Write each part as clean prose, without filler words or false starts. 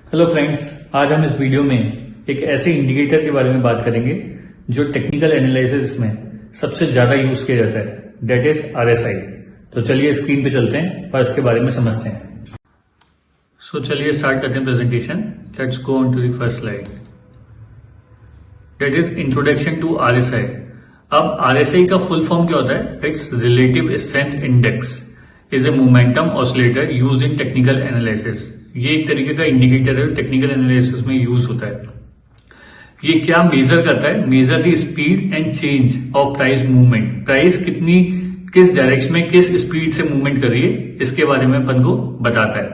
Hello friends, आज हम इस वीडियो में एक ऐसे इंडिकेटर के बारे में बात करेंगे जो टेक्निकल एनालिसिस में सबसे ज्यादा यूज किया जाता है, दैट इज आरएसआई। तो चलिए स्क्रीन पे चलते हैं और इसके बारे में समझते हैं। सो चलिए स्टार्ट करते हैं presentation. Let's go on to the first slide, that is introduction to RSI. अब आरएसआई का फुल फॉर्म क्या होता है? It's relative strength index is a momentum oscillator use in technical analysis. ये एक तरीके का इंडिकेटर है, टेक्निकल एनालिसिस में यूज होता है। ये क्या मेजर करता है? Measure the speed and change of price movement. Price कितनी, किस डायरेक्शन में, किस स्पीड से मूवमेंट कर रही है, इसके बारे में अपन को बताता है।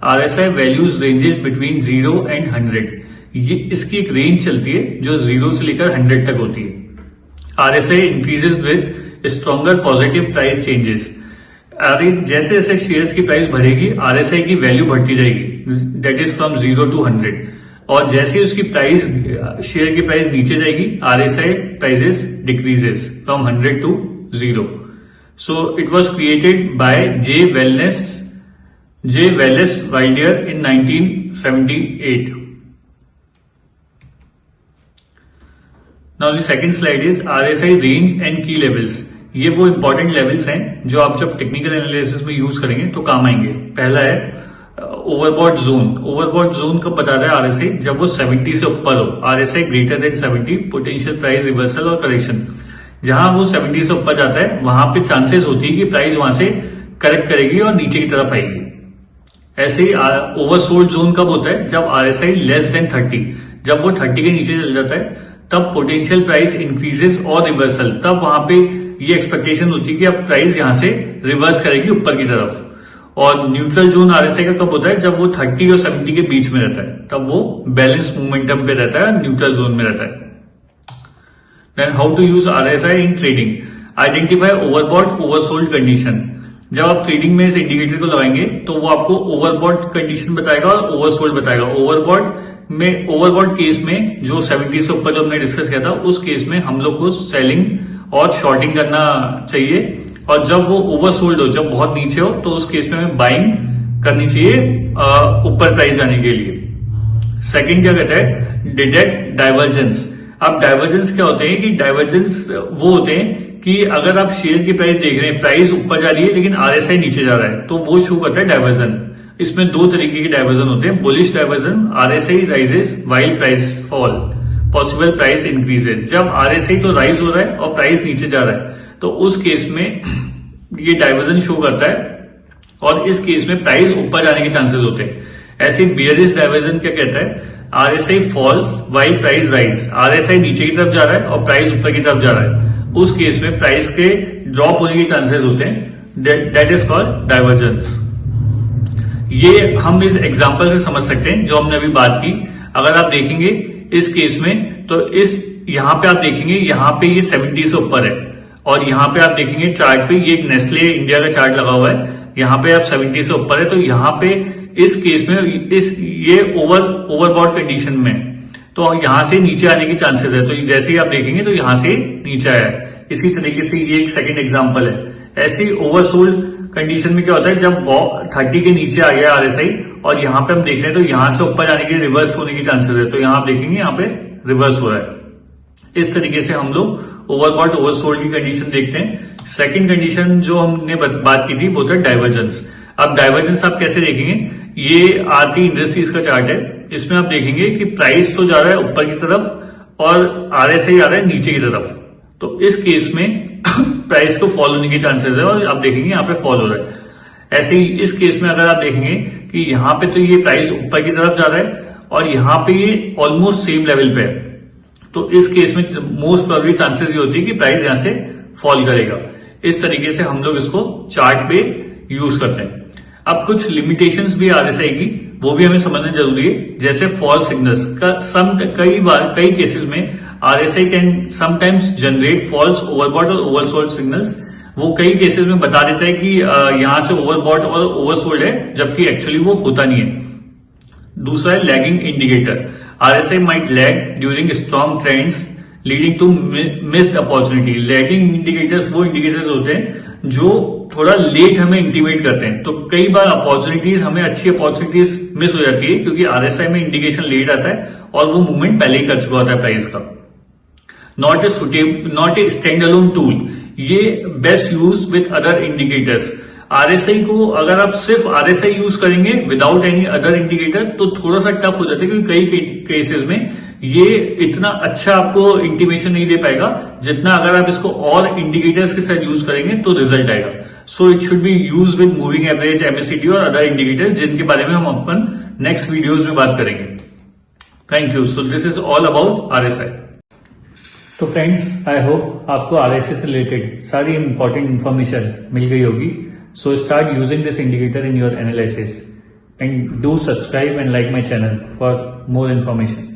RSI values ranges between 0 and 100। ये इसकी एक रेंज चलती है जो 0 से लेकर 100 तक होती है। RSI increases with stronger positive price changes. जैसे जैसे शेयर्स की प्राइस बढ़ेगी, आरएसआई की वैल्यू बढ़ती जाएगी, दैट इज फ्रॉम 0 to 100। और जैसे उसकी प्राइस, शेयर की प्राइस नीचे जाएगी, RSI prices decreases from 100 to 0। So it was created by J Welles Wilder in 1978। Now the second slide is RSI range and key levels. ये वो important levels हैं जो आप जब टेक्निकल एनालिसिस में यूज करेंगे तो काम आएंगे। पहला है ओवरबॉट जोन। ओवरबॉट जोन कब बताता है आरएसआई? जब वो 70 से ऊपर हो, RSI greater than 70, potential price reversal और करेक्शन। जहां वो 70 से ऊपर जाता है वहां पे चांसेस होती है कि प्राइस वहां से करेक्ट करेगी और नीचे की तरफ आएगी। ऐसे ही ओवरसोल्ड जोन कब होता है? जब आरएसआई लेस देन 30, जब वो 30 के नीचे चल जाता है तब पोटेंशियल प्राइस इंक्रीजेस और रिवर्सल। तब वहां पे ये एक्सपेक्टेशन होती है कि अब प्राइस यहां से रिवर्स करेगी ऊपर की तरफ। और न्यूट्रल जोन आरएसआई का कब होता है? जब वो 30 और 70 के बीच में रहता है, तब वो बैलेंस मोमेंटम पे रहता है, न्यूट्रल जोन में रहता है। Then how to use RSI in trading. Identify overbought oversold condition. जब आप ट्रेडिंग में इस इंडिकेटर को लगाएंगे तो वो आपको ओवरबॉट कंडीशन बताएगा और ओवरसोल्ड बताएगा। ओवरबॉट केस में जो 70 से ऊपर जो हमने डिस्कस किया था, उस केस में हम लोग को सेलिंग और शॉर्टिंग करना चाहिए। और जब वो ओवरसोल्ड हो, जब बहुत नीचे हो, तो उस केस में हमें बाइंग करनी चाहिए ऊपर प्राइस जाने के लिए। सेकंड क्या कहता है? Detect divergence. अब डाइवर्जेंस क्या होते हैं कि डाइवर्जेंस वो होते हैं कि अगर आप शेयर की प्राइस देख रहे हैं, प्राइस ऊपर जा रही है लेकिन आरएसआई नीचे जा रहा है, तो वो शो करता है डाइवर्जन। इसमें दो तरीके के डाइवर्जन होते हैं। Bullish diversion, RSI rises while price fall, possible price increases. जब आरएसआई तो राइज हो रहा है और प्राइस नीचे जा रहा है, तो उस केस में ये डाइवर्जन शो करता है और इस केस में प्राइस ऊपर जाने के चांसेस होते हैं। ऐसे बियरिश डाइवर्जन क्या कहता है? RSI falls while price rise. RSI नीचे की तरफ जा रहा है और प्राइस ऊपर की तरफ जा रहा है, उस केस में प्राइस के ड्रॉप होने के चांसेस होते हैं, दैट इज कॉल्ड डाइवर्जेंस। ये हम इस एग्जांपल से समझ सकते हैं जो हमने अभी बात की। अगर आप देखेंगे इस केस में, तो यहां पे आप देखेंगे, यहां पे ये 70 से ऊपर है और यहां पे आप देखेंगे चार्ट पे, ये एक नेस्ले इंडिया का चार्ट लगा हुआ है, यहां पे आप 70 से ऊपर है, तो यहां पे इस केस में ये ओवरबॉट कंडीशन में, तो यहां से नीचे आने की चांसेस है। तो जैसे ही आप देखेंगे तो यहां से नीचे आया है। इसी तरीके से ये एक सेकंड एग्जांपल है। ऐसे ही ओवरसोल्ड कंडीशन में क्या होता है? जब 30 के नीचे आ गया आरएसआई और यहां पे हम देख रहे हैं तो यहां से ऊपर जाने के रिवर्स होने की चांसेस है, तो यहां आप देखेंगे यहां पे रिवर्स हो रहा है। इस तरीके से हम लोग ओवरबॉट ओवरसोल्ड की कंडीशन देखते हैं। सेकंड कंडीशन जो हमने बात की थी वो था डाइवर्जेंस। अब डाइवर्जेंस आप कैसे देखेंगे? ये आरती इंडस्ट्रीज का चार्ट है। इसमें आप देखेंगे कि प्राइस तो जा रहा है ऊपर की तरफ और आरएसआई जा रहा है नीचे की तरफ, तो इस केस में प्राइस को फॉल होने के चांसेस है और आप देखेंगे यहाँ पे फॉल हो रहा है। ऐसे ही इस केस में अगर आप देखेंगे कि यहाँ पे तो ये प्राइस ऊपर की तरफ जा रहा है और यहाँ पे ये ऑलमोस्ट सेम लेवल पे है, तो इस केस में मोस्ट प्रोबेबली चांसेस ये होती है कि प्राइस यहां से फॉल करेगा। इस तरीके से हम लोग इसको चार्ट पे यूज करते हैं। अब कुछ लिमिटेशंस भी आरएसआई की, वो भी हमें समझना जरूरी है। जैसे फॉल्स सिग्नल्स का कई केसेस में RSI can sometimes generate false overbought और ओवरसोल्ड सिग्नल्स। वो कई केसेस में बता देता है कि यहां से ओवरबॉट और ओवरसोल्ड है, जबकि एक्चुअली वो होता नहीं है। दूसरा है lagging indicator. RSI might lag during strong trends leading to missed opportunity. Lagging indicators वो इंडिकेटर्स होते हैं जो थोड़ा लेट हमें इंटीमेट करते हैं, तो कई बार अपॉर्चुनिटीज, हमें अच्छी अपॉर्चुनिटीज मिस हो जाती है क्योंकि आरएसआई में इंडिकेशन लेट आता है और वो मूवमेंट पहले ही कर चुका होता है प्राइस का। Not a standalone tool, ये best use with other indicators. RSI को अगर आप सिर्फ आरएसआई यूज करेंगे विदाउट एनी अदर इंडिकेटर तो थोड़ा सा टफ हो जाता है, क्योंकि कई केसेस में ये इतना अच्छा आपको इंटीमेशन नहीं दे पाएगा जितना अगर आप इसको और इंडिकेटर्स के साथ यूज करेंगे तो रिजल्ट आएगा। So it should be use with moving average, MACD और अदर इंडिकेटर्स, जिनके बारे में हम अपन नेक्स्ट वीडियोज में बात करेंगे। Thank you. So this is all about RSI. तो फ्रेंड्स, आई होप आपको आरएसआई से रिलेटेड सारी इंपॉर्टेंट इंफॉर्मेशन मिल गई होगी। So start using this indicator in your analysis and do subscribe and like my channel for more information.